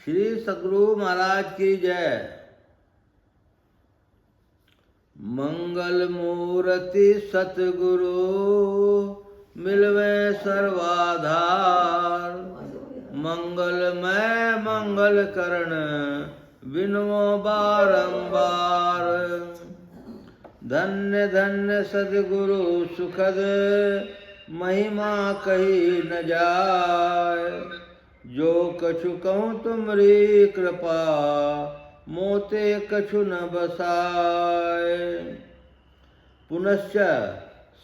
श्री सद्गुरु महाराज की जय। मंगल मूर्ति सतगुरु मिलवे सर्वाधार, मंगलमय मंगल करण बिनवो बारंबार। धन्य धन्य सद्गुरु सुखद महिमा कही न जाय, जो कछु कहूँ तुमरी कृपा मोते कछु न बसाय। पुनश्च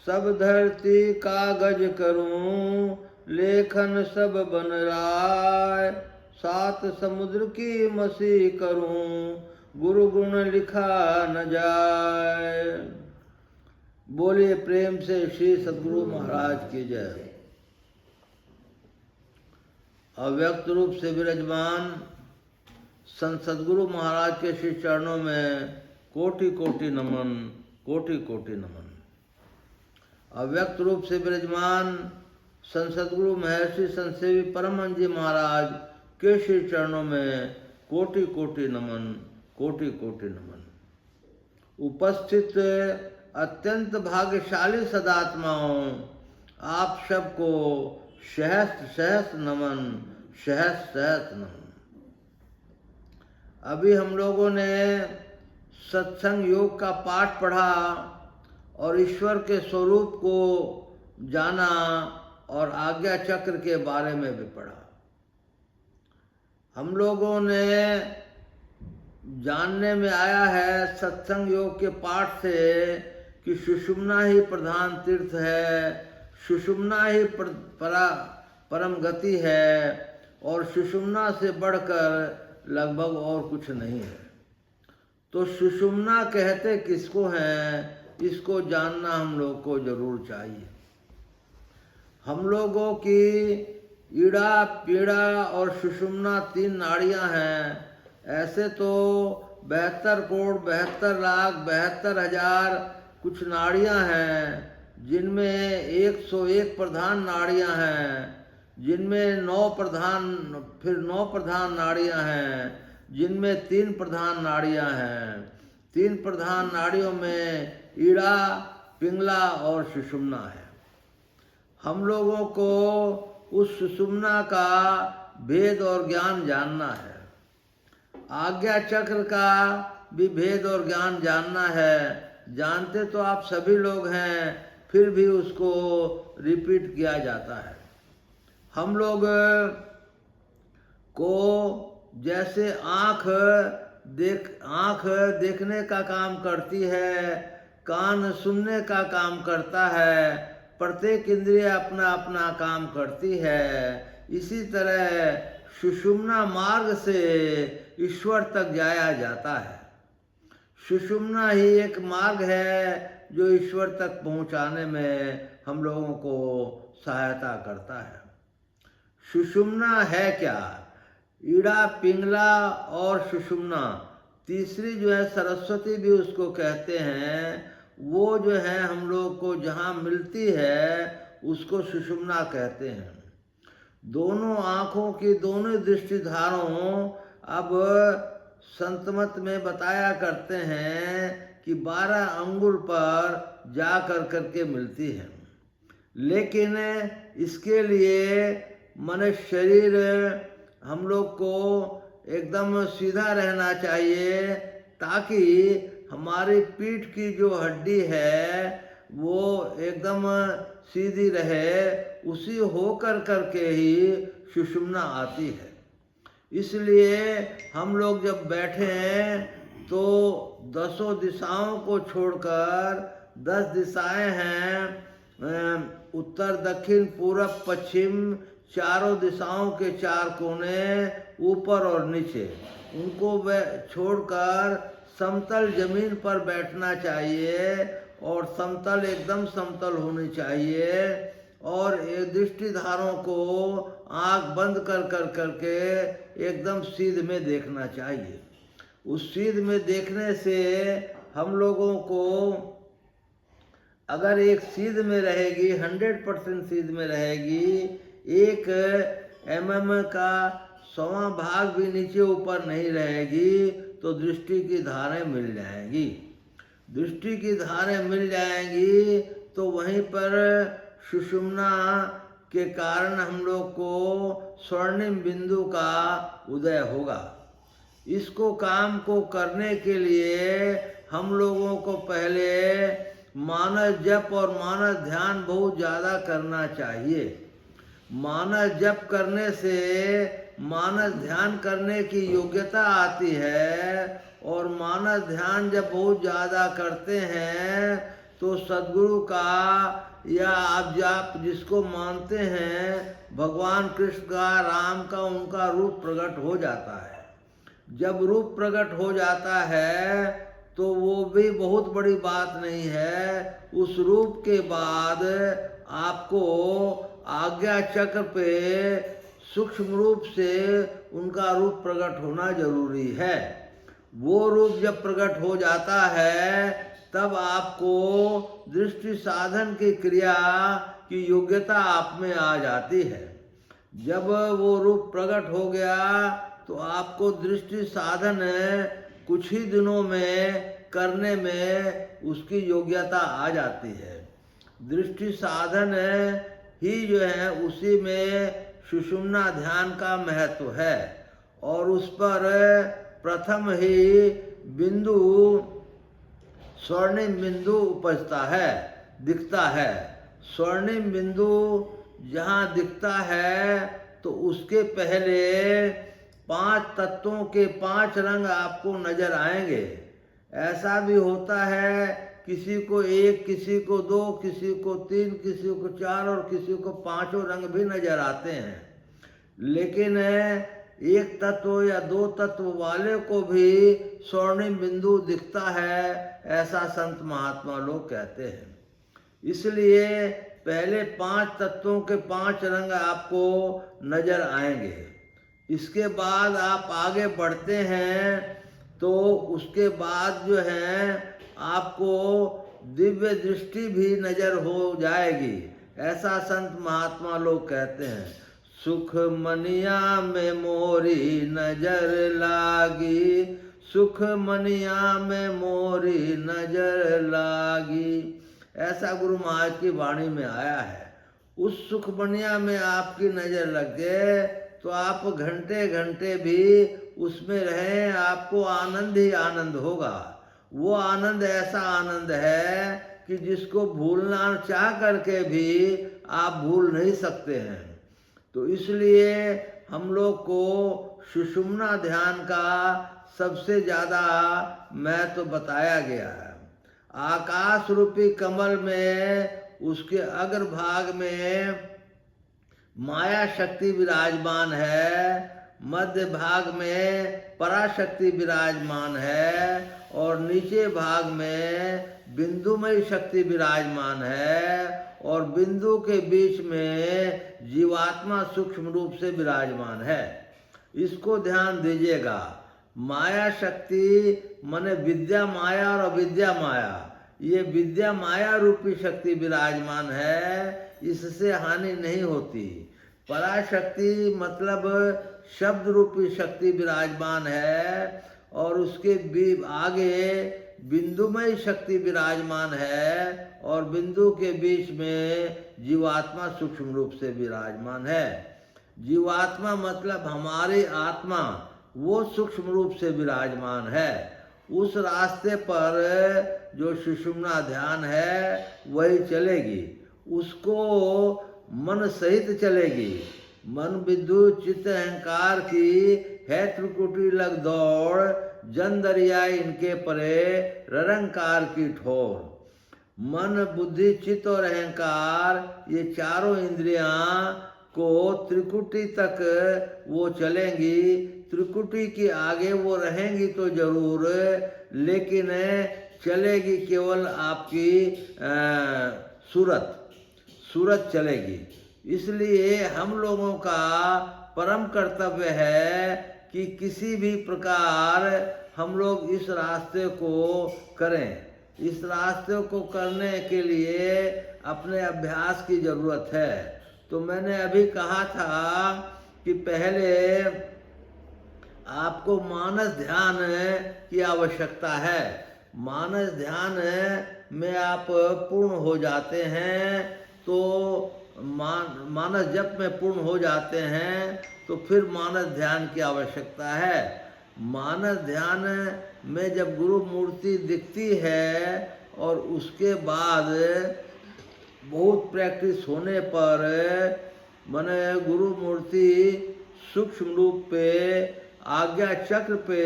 सब धरती कागज करूं, लेखन सब बन राय। सात समुद्र की मसी करूं, गुरु गुण लिखा न जाय। बोलिए प्रेम से श्री सद्गुरु महाराज की जय। अव्यक्त रूप से विराजमान संत सद्गुरु महाराज के श्री चरणों में कोटि कोटि नमन, कोटि कोटि नमन। अव्यक्त रूप से विराजमान संत सद्गुरु महर्षि संत सेवी परमहंस जी महाराज के श्री चरणों में कोटि कोटि नमन, कोटि कोटि नमन। उपस्थित अत्यंत भाग्यशाली सदात्माओं, आप सबको सहस्त्र सहस्त्र नमन, सहस्त्र सहस्त्र नमन। अभी हम लोगों ने सत्संग योग का पाठ पढ़ा और ईश्वर के स्वरूप को जाना और आज्ञा चक्र के बारे में भी पढ़ा। हम लोगों ने जानने में आया है सत्संग योग के पाठ से कि सुषुम्ना ही प्रधान तीर्थ है, सुषुम्ना ही परम गति है और सुषुम्ना से बढ़कर लगभग और कुछ नहीं है। तो सुषुम्ना कहते किसको हैं, इसको जानना हम लोग को जरूर चाहिए। हम लोगों की ईड़ा पीड़ा और सुषुम्ना तीन नाड़ियां हैं। ऐसे तो 72 करोड़ 72 लाख 72,000 कुछ नाड़ियां हैं, जिनमें 101 प्रधान नाड़ियां हैं, जिनमें 9 प्रधान नाड़ियां हैं, जिनमें 3 प्रधान नाड़ियां हैं। 3 प्रधान नाड़ियों में ईड़ा, पिंगला और सुषुम्ना है। हम लोगों को उस सुषुम्ना का भेद और ज्ञान जानना है। आज्ञा चक्र का भी भेद और ज्ञान जानना है। जानते तो आप सभी लोग हैं, फिर भी उसको रिपीट किया जाता है। हम लोग को जैसे आँख देखने का काम करती है, कान सुनने का काम करता है, प्रत्येक इंद्रिय अपना अपना काम करती है। इसी तरह सुषुम्ना मार्ग से ईश्वर तक जाया जाता है। सुषुम्ना ही एक मार्ग है जो ईश्वर तक पहुंचाने में हम लोगों को सहायता करता है। सुषुम्ना है क्या? ईड़ा, पिंगला और सुषुम्ना, तीसरी जो है सरस्वती भी उसको कहते हैं, वो जो है हम लोग को जहाँ मिलती है उसको सुषुम्ना कहते हैं। दोनों आँखों की दोनों दृष्टिधारों अब संतमत में बताया करते हैं कि 12 अंगुल पर जा करके मिलती है। लेकिन इसके लिए मनुष्य शरीर हम लोग को एकदम सीधा रहना चाहिए, ताकि हमारी पीठ की जो हड्डी है वो एकदम सीधी रहे। उसी होकर करके ही सुषुम्ना आती है। इसलिए हम लोग जब बैठे हैं तो 10 दिशाओं को छोड़कर 10 दिशाएं हैं, उत्तर दक्षिण पूरब पश्चिम, चारों दिशाओं के 4 कोने ऊपर और नीचे, उनको छोड़कर समतल जमीन पर बैठना चाहिए और समतल एकदम समतल होनी चाहिए और दृष्टिधारों को आंख बंद कर करके एकदम सीध में देखना चाहिए। उस सीध में देखने से हम लोगों को अगर एक सीध में रहेगी, 100% सीध में रहेगी, 1 mm का 100वां भाग भी नीचे ऊपर नहीं रहेगी तो दृष्टि की धारें मिल जाएंगी। दृष्टि की धारें मिल जाएंगी तो वहीं पर सुषुम्ना के कारण हम लोग को स्वर्णिम बिंदु का उदय होगा। इसको काम को करने के लिए हम लोगों को पहले मानस जप और मानस ध्यान बहुत ज़्यादा करना चाहिए। मानस जप करने से मानस ध्यान करने की योग्यता आती है, और मानस ध्यान जब बहुत ज़्यादा करते हैं तो सद्गुरु का या आप जिसको मानते हैं भगवान कृष्ण का, राम का, उनका रूप प्रकट हो जाता है। जब रूप प्रकट हो जाता है तो वो भी बहुत बड़ी बात नहीं है। उस रूप के बाद आपको आज्ञा चक्र पे सूक्ष्म रूप से उनका रूप प्रकट होना जरूरी है। वो रूप जब प्रकट हो जाता है तब आपको दृष्टि साधन की क्रिया की योग्यता आप में आ जाती है। जब वो रूप प्रकट हो गया तो आपको दृष्टि साधन कुछ ही दिनों में करने में उसकी योग्यता आ जाती है। दृष्टि साधन ही जो है उसी में सुषुम्ना ध्यान का महत्व है, और उस पर प्रथम ही बिंदु स्वर्णिम बिंदु उपजता है, दिखता है। स्वर्णिम बिंदु जहाँ दिखता है तो उसके पहले 5 तत्वों के 5 रंग आपको नजर आएंगे। ऐसा भी होता है किसी को 1, किसी को 2, किसी को 3, किसी को 4 और किसी को 5 रंग भी नजर आते हैं। लेकिन 1 तत्व या 2 तत्व वाले को भी स्वर्णिम बिंदु दिखता है, ऐसा संत महात्मा लोग कहते हैं। इसलिए पहले 5 तत्वों के 5 रंग आपको नजर आएंगे। इसके बाद आप आगे बढ़ते हैं तो उसके बाद जो है आपको दिव्य दृष्टि भी नजर हो जाएगी, ऐसा संत महात्मा लोग कहते हैं। सुख मनिया में मोरी नजर लागी, सुख मनिया में मोरी नजर लागी, ऐसा गुरु महाराज की वाणी में आया है। उस सुख मनिया में आपकी नजर लग गए तो आप घंटे घंटे भी उसमें रहें, आपको आनंद ही आनंद होगा। वो आनंद ऐसा आनंद है कि जिसको भूलना चाह करके भी आप भूल नहीं सकते हैं। तो इसलिए हम लोग को सुषुम्ना ध्यान का सबसे ज़्यादा महत्व बताया गया है। आकाश रूपी कमल में उसके अग्रभाग में माया शक्ति विराजमान है, मध्य भाग में पराशक्ति विराजमान है, और नीचे भाग में बिंदुमयी शक्ति विराजमान है, और बिंदु के बीच में जीवात्मा सूक्ष्म रूप से विराजमान है। इसको ध्यान दीजिएगा। माया शक्ति माने विद्या माया और अविद्या माया, ये विद्या माया रूपी शक्ति विराजमान है, इससे हानि नहीं होती। पराशक्ति मतलब शब्द रूपी शक्ति विराजमान है, और उसके भी आगे बिंदुमय शक्ति विराजमान है, और बिंदु के बीच में जीवात्मा सूक्ष्म रूप से विराजमान है। जीवात्मा मतलब हमारी आत्मा, वो सूक्ष्म रूप से विराजमान है। उस रास्ते पर जो सुषुम्ना ध्यान है वही चलेगी, उसको मन सहित चलेगी। मन विद्युत चित्त अहंकार की है त्रिकुटी लग दौड़, जन दरिया इनके परे ररंकार की ठोर। मन बुद्धि चित्त और अहंकार ये चारों इंद्रियां को त्रिकुटी तक वो चलेंगी। त्रिकुटी के आगे वो रहेंगी तो जरूर, लेकिन चलेगी केवल आपकी सूरत चलेगी। इसलिए हम लोगों का परम कर्तव्य है कि किसी भी प्रकार हम लोग इस रास्ते को करें। इस रास्ते को करने के लिए अपने अभ्यास की ज़रूरत है। तो मैंने अभी कहा था कि पहले आपको मानस ध्यान की आवश्यकता है। मानस ध्यान में आप पूर्ण हो जाते हैं तो मानस जप में पूर्ण हो जाते हैं तो फिर मानस ध्यान की आवश्यकता है। मानस ध्यान में जब गुरु मूर्ति दिखती है और उसके बाद बहुत प्रैक्टिस होने पर माने गुरु मूर्ति सूक्ष्म रूप पे आज्ञा चक्र पे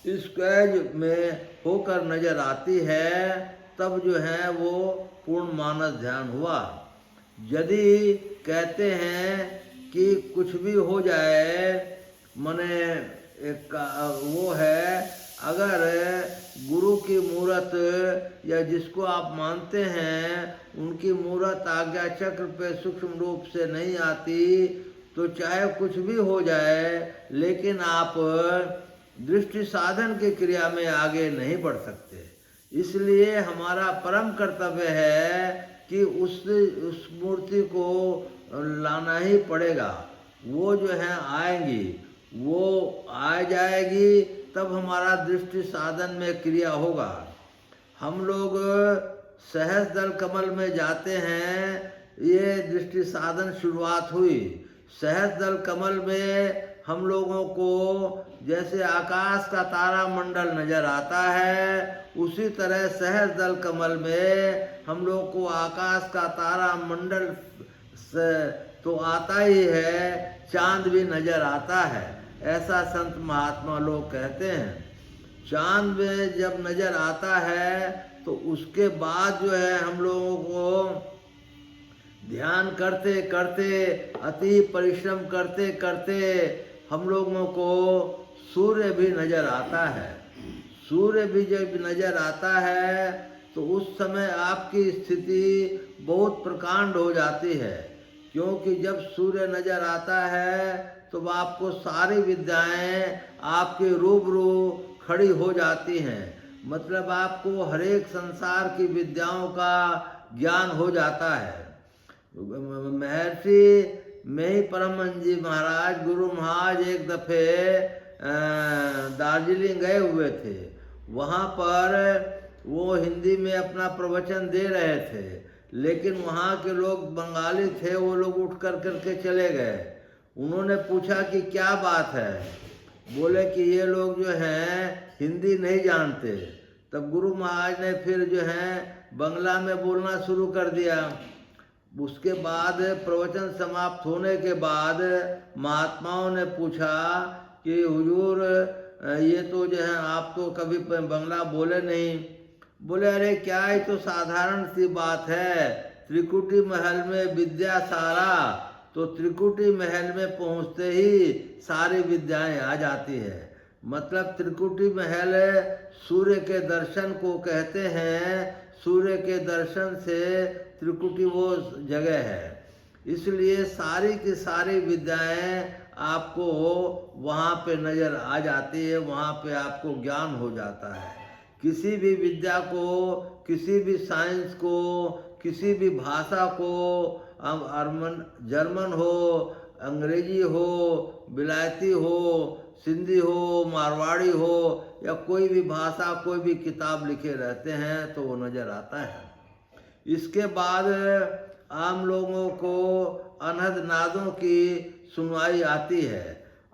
स्क्वायर में होकर नजर आती है, तब जो है वो पूर्ण मानस ध्यान हुआ। यदि कहते हैं कि कुछ भी हो जाए, माने एक वो है, अगर गुरु की मूरत या जिसको आप मानते हैं उनकी मूरत आज्ञा चक्र पे सूक्ष्म रूप से नहीं आती तो चाहे कुछ भी हो जाए, लेकिन आप दृष्टि साधन की क्रिया में आगे नहीं बढ़ सकते। इसलिए हमारा परम कर्तव्य है कि उस मूर्ति को लाना ही पड़ेगा। वो जो है आएंगी, वो आ जाएगी, तब हमारा दृष्टि साधन में क्रिया होगा। हम लोग सहज दल कमल में जाते हैं, ये दृष्टि साधन शुरुआत हुई। सहज दल कमल में हम लोगों को जैसे आकाश का तारा मंडल नजर आता है, उसी तरह सहज दल कमल में हम लोग को आकाश का तारा मंडल से तो आता ही है, चांद भी नजर आता है, ऐसा संत महात्मा लोग कहते हैं। चांद में जब नजर आता है तो उसके बाद जो है हम लोगों को ध्यान करते करते, अति परिश्रम करते करते हम लोगों को सूर्य भी नजर आता है। सूर्य भी जब नजर आता है तो उस समय आपकी स्थिति बहुत प्रकांड हो जाती है, क्योंकि जब सूर्य नजर आता है तो आपको सारी विद्याएं आपके रूबरू खड़ी हो जाती हैं। मतलब आपको हरेक संसार की विद्याओं का ज्ञान हो जाता है। महर्षि में ही परमहंस जी महाराज, गुरु महाराज एक दफे दार्जिलिंग गए हुए थे। वहाँ पर वो हिंदी में अपना प्रवचन दे रहे थे, लेकिन वहाँ के लोग बंगाली थे, वो लोग उठ करके चले गए। उन्होंने पूछा कि क्या बात है, बोले कि ये लोग जो हैं हिंदी नहीं जानते। तब गुरु महाराज ने फिर जो है बंगला में बोलना शुरू कर दिया। उसके बाद प्रवचन समाप्त होने के बाद महात्माओं ने पूछा कि हुजूर ये तो जो है आप तो कभी बंगला बोले नहीं। बोले अरे क्या, ये तो साधारण सी बात है, त्रिकुटी महल में विद्या सारा, तो त्रिकुटी महल में पहुँचते ही सारी विद्याएं आ जाती है। मतलब त्रिकुटी महल सूर्य के दर्शन को कहते हैं, सूर्य के दर्शन से त्रिकुटी वो जगह है। इसलिए सारी की सारी विद्याएं आपको वहाँ पे नज़र आ जाती है, वहाँ पे आपको ज्ञान हो जाता है। किसी भी विद्या को, किसी भी साइंस को, किसी भी भाषा को, जर्मन हो, अंग्रेजी हो, बिलायती हो, सिंधी हो, मारवाड़ी हो, या कोई भी भाषा, कोई भी किताब लिखे रहते हैं तो वो नज़र आता है। इसके बाद आम लोगों को अनहद नादों की सुनवाई आती है।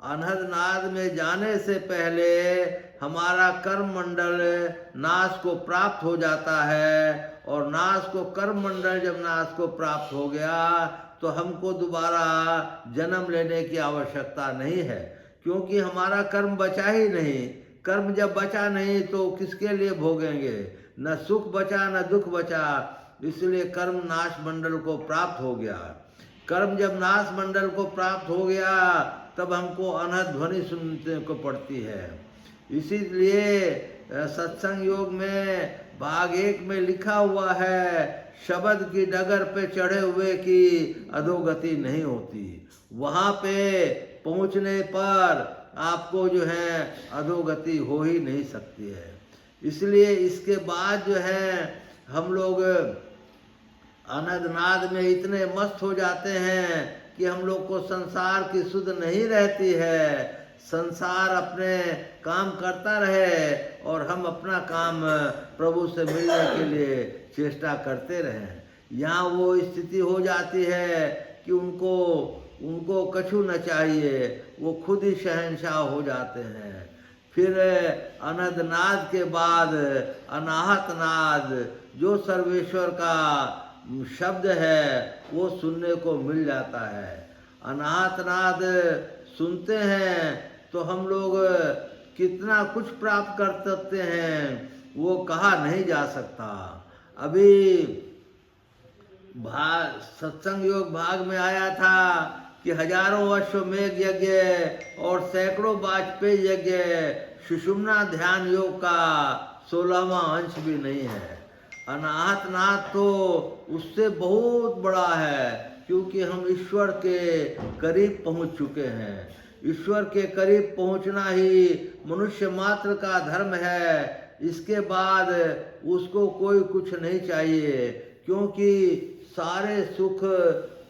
अनहद नाद में जाने से पहले हमारा कर्म मंडल नाश को प्राप्त हो जाता है, और नाश को कर्म मंडल जब नाश को प्राप्त हो गया तो हमको दोबारा जन्म लेने की आवश्यकता नहीं है, क्योंकि हमारा कर्म बचा ही नहीं। कर्म जब बचा नहीं तो किसके लिए भोगेंगे, न सुख बचा न दुख बचा। इसलिए कर्म नाश मंडल को प्राप्त हो गया। कर्म जब नाश मंडल को प्राप्त हो गया तब हमको अनहद ध्वनि सुनने को पड़ती है। इसीलिए सत्संग योग में भाग 1 में लिखा हुआ है, शब्द की डगर पे चढ़े हुए की अधोगति नहीं होती। वहाँ पे पहुँचने पर आपको जो है अधोगति हो ही नहीं सकती है। इसलिए इसके बाद जो है हम लोग अनहद नाद में इतने मस्त हो जाते हैं कि हम लोग को संसार की सुध नहीं रहती है। संसार अपने काम करता रहे और हम अपना काम प्रभु से मिलने के लिए चेष्टा करते रहें। यहाँ वो स्थिति हो जाती है कि उनको कछु न चाहिए, वो खुद ही शहंशाह हो जाते हैं। फिर अनदनाद के बाद अनाहत नाद, जो सर्वेश्वर का शब्द है वो सुनने को मिल जाता है। अनाहत नाद सुनते हैं तो हम लोग कितना कुछ प्राप्त कर सकते हैं, वो कहा नहीं जा सकता। अभी सत्संग योग भाग में आया था कि हजारों वर्षों मेघ यज्ञ और सैकड़ों वाजपेयी यज्ञ सुषुम्ना ध्यान योग का 16वां अंश भी नहीं है। अनाहत नाथ तो उससे बहुत बड़ा है, क्योंकि हम ईश्वर के करीब पहुंच चुके हैं। ईश्वर के करीब पहुंचना ही मनुष्य मात्र का धर्म है। इसके बाद उसको कोई कुछ नहीं चाहिए, क्योंकि सारे सुख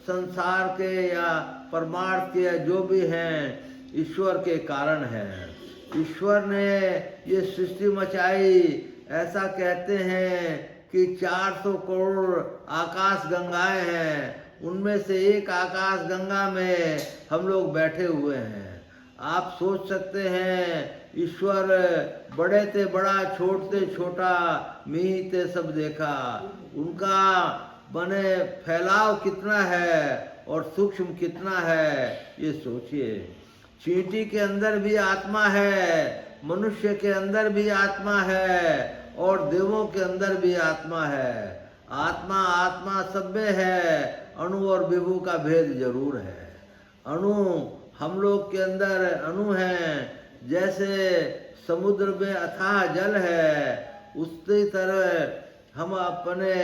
संसार के या परमार्थ के जो भी हैं ईश्वर के कारण हैं। ईश्वर ने ये सृष्टि मचाई। ऐसा कहते हैं कि 400 करोड़ आकाश गंगाएं हैं, उनमें से एक आकाश गंगा में हम लोग बैठे हुए हैं। आप सोच सकते हैं ईश्वर बड़े ते बड़ा, छोटे छोटा, मीते सब देखा। उनका बने फैलाव कितना है और सूक्ष्म कितना है, ये सोचिए। चींटी के अंदर भी आत्मा है, मनुष्य के अंदर भी आत्मा है और देवों के अंदर भी आत्मा है। आत्मा आत्मा सब में है, अणु और विभु का भेद जरूर है। अणु हम लोग के अंदर अणु हैं, जैसे समुद्र में अथाह जल है, उसी तरह हम अपने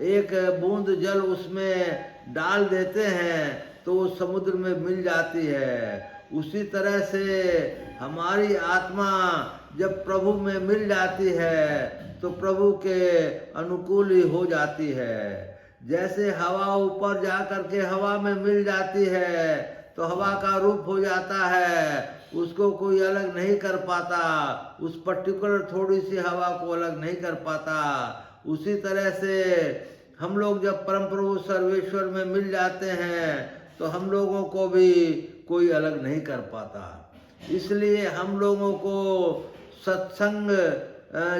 एक बूंद जल उसमें डाल देते हैं तो वो समुद्र में मिल जाती है। उसी तरह से हमारी आत्मा जब प्रभु में मिल जाती है तो प्रभु के अनुकूल ही हो जाती है। जैसे हवा ऊपर जा करके हवा में मिल जाती है तो हवा का रूप हो जाता है, उसको कोई अलग नहीं कर पाता, उस पर्टिकुलर थोड़ी सी हवा को अलग नहीं कर पाता। उसी तरह से हम लोग जब परम प्रभु सर्वेश्वर में मिल जाते हैं तो हम लोगों को भी कोई अलग नहीं कर पाता। इसलिए हम लोगों को सत्संग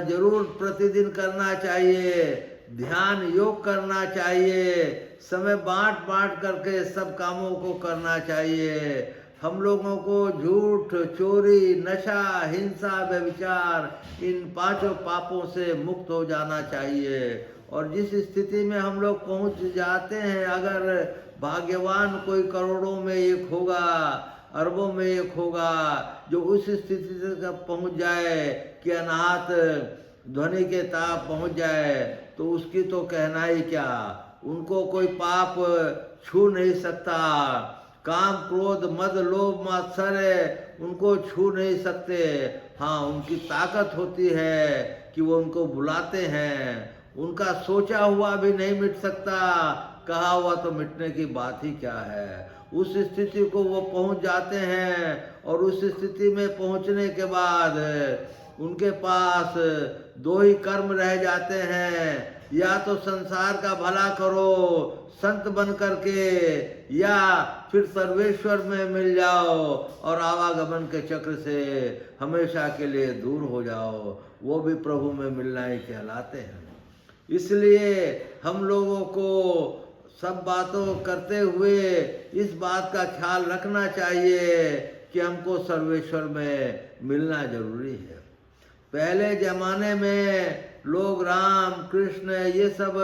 जरूर प्रतिदिन करना चाहिए, ध्यान योग करना चाहिए, समय बांट बांट करके सब कामों को करना चाहिए। हम लोगों को झूठ, चोरी, नशा, हिंसा, व्यभिचार इन 5 पापों से मुक्त हो जाना चाहिए। और जिस स्थिति में हम लोग पहुंच जाते हैं, अगर भाग्यवान कोई करोड़ों में एक होगा, अरबों में एक होगा, जो उस स्थिति तक पहुंच जाए कि अनाहत ध्वनि के ताप पहुंच जाए, तो उसकी तो कहना ही क्या। उनको कोई पाप छू नहीं सकता। काम, क्रोध, मद, लोभ, मात्सर्य उनको छू नहीं सकते। हाँ, उनकी ताकत होती है कि वो उनको बुलाते हैं। उनका सोचा हुआ भी नहीं मिट सकता, कहा हुआ तो मिटने की बात ही क्या है। उस स्थिति को वो पहुंच जाते हैं और उस स्थिति में पहुंचने के बाद उनके पास 2 ही कर्म रह जाते हैं, या तो संसार का भला करो संत बन करके, या फिर सर्वेश्वर में मिल जाओ और आवागमन के चक्र से हमेशा के लिए दूर हो जाओ। वो भी प्रभु में मिलना ही कहलाते हैं। इसलिए हम लोगों को सब बातों करते हुए इस बात का ख्याल रखना चाहिए कि हमको सर्वेश्वर में मिलना जरूरी है। पहले जमाने में लोग राम, कृष्ण ये सब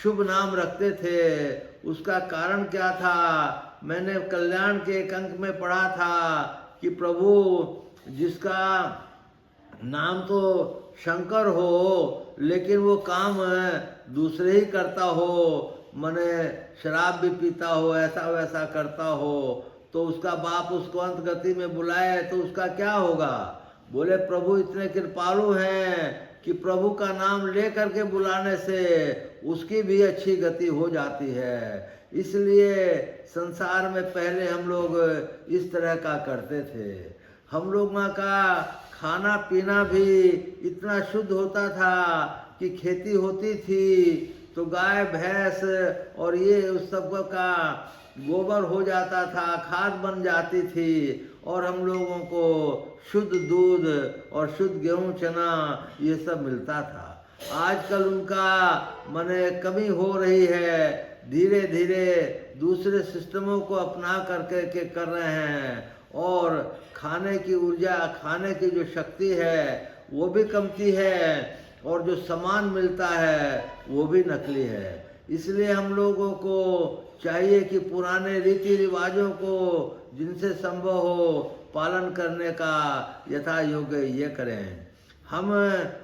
शुभ नाम रखते थे। उसका कारण क्या था? मैंने कल्याण के एक अंक में पढ़ा था कि प्रभु जिसका नाम तो शंकर हो, लेकिन वो काम दूसरे ही करता हो, मने शराब भी पीता हो, ऐसा वैसा करता हो, तो उसका बाप उसको अंत गति में बुलाए तो उसका क्या होगा? बोले प्रभु इतने कृपालु हैं कि प्रभु का नाम ले करके बुलाने से उसकी भी अच्छी गति हो जाती है। इसलिए संसार में पहले हम लोग इस तरह का करते थे। हम लोगों का खाना पीना भी इतना शुद्ध होता था कि खेती होती थी तो गाय भैंस और ये उस सब का गोबर हो जाता था, खाद बन जाती थी और हम लोगों को शुद्ध दूध और शुद्ध गेहूं चना ये सब मिलता था। आजकल उनका माने कमी हो रही है, धीरे धीरे दूसरे सिस्टमों को अपना करके के कर रहे हैं और खाने की ऊर्जा, खाने की जो शक्ति है वो भी कमती है और जो सामान मिलता है वो भी नकली है। इसलिए हम लोगों को चाहिए कि पुराने रीति रिवाजों को जिनसे संभव हो पालन करने का यथा योग्य ये करें। हम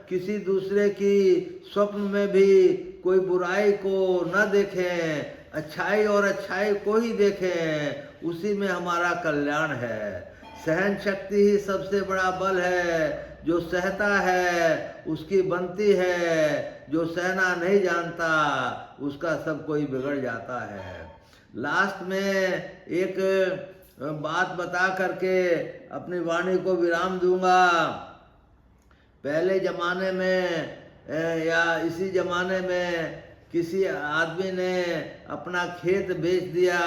किसी दूसरे की स्वप्न में भी कोई बुराई को न देखें, अच्छाई और अच्छाई को ही देखें, उसी में हमारा कल्याण है। सहन शक्ति ही सबसे बड़ा बल है। जो सहता है उसकी बनती है, जो सहना नहीं जानता उसका सब कोई बिगड़ जाता है। लास्ट में एक बात बता करके अपनी वाणी को विराम दूंगा। पहले जमाने में या इसी जमाने में किसी आदमी ने अपना खेत बेच दिया,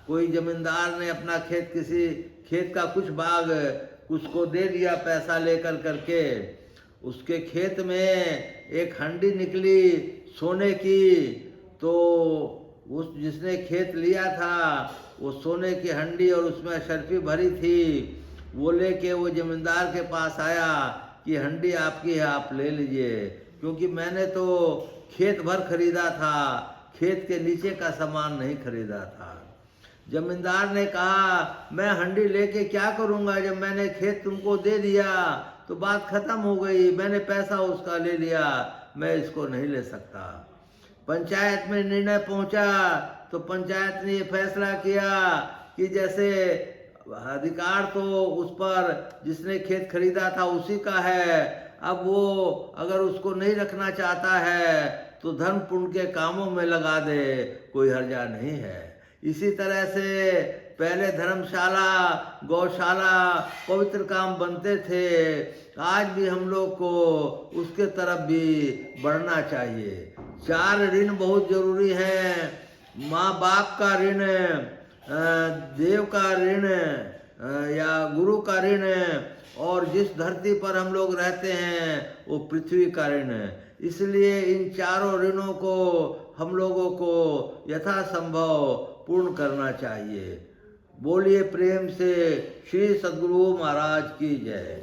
कोई जमींदार ने अपना खेत, किसी खेत का कुछ भाग उसको दे दिया पैसा लेकर करके। उसके खेत में एक हंडी निकली सोने की, तो उस जिसने खेत लिया था वो सोने की हंडी और उसमें अशर्फी भरी थी, वो लेके वो जमींदार के पास आया कि हंडी आपकी है, आप ले लीजिए, क्योंकि मैंने तो खेत भर खरीदा था, खेत के नीचे का सामान नहीं खरीदा था। जमींदार ने कहा मैं हंडी लेके क्या करूँगा, जब मैंने खेत तुमको दे दिया तो बात खत्म हो गई, मैंने पैसा उसका ले लिया, मैं इसको नहीं ले सकता। पंचायत में निर्णय पहुंचा तो पंचायत ने ये फैसला किया कि जैसे अधिकार तो उस पर जिसने खेत खरीदा था उसी का है, अब वो अगर उसको नहीं रखना चाहता है तो धर्म पुण्य के कामों में लगा दे, कोई हर्जा नहीं है। इसी तरह से पहले धर्मशाला, गौशाला पवित्र काम बनते थे, आज भी हम लोग को उसके तरफ भी बढ़ना चाहिए। 4 ऋण बहुत जरूरी हैं, माँ बाप का ऋण, देव का ऋण या गुरु का ऋण, और जिस धरती पर हम लोग रहते हैं वो पृथ्वी का ऋण। इसलिए इन 4 ऋणों को हम लोगों को यथासंभव पूर्ण करना चाहिए। बोलिए प्रेम से श्री सद्गुरु महाराज की जय।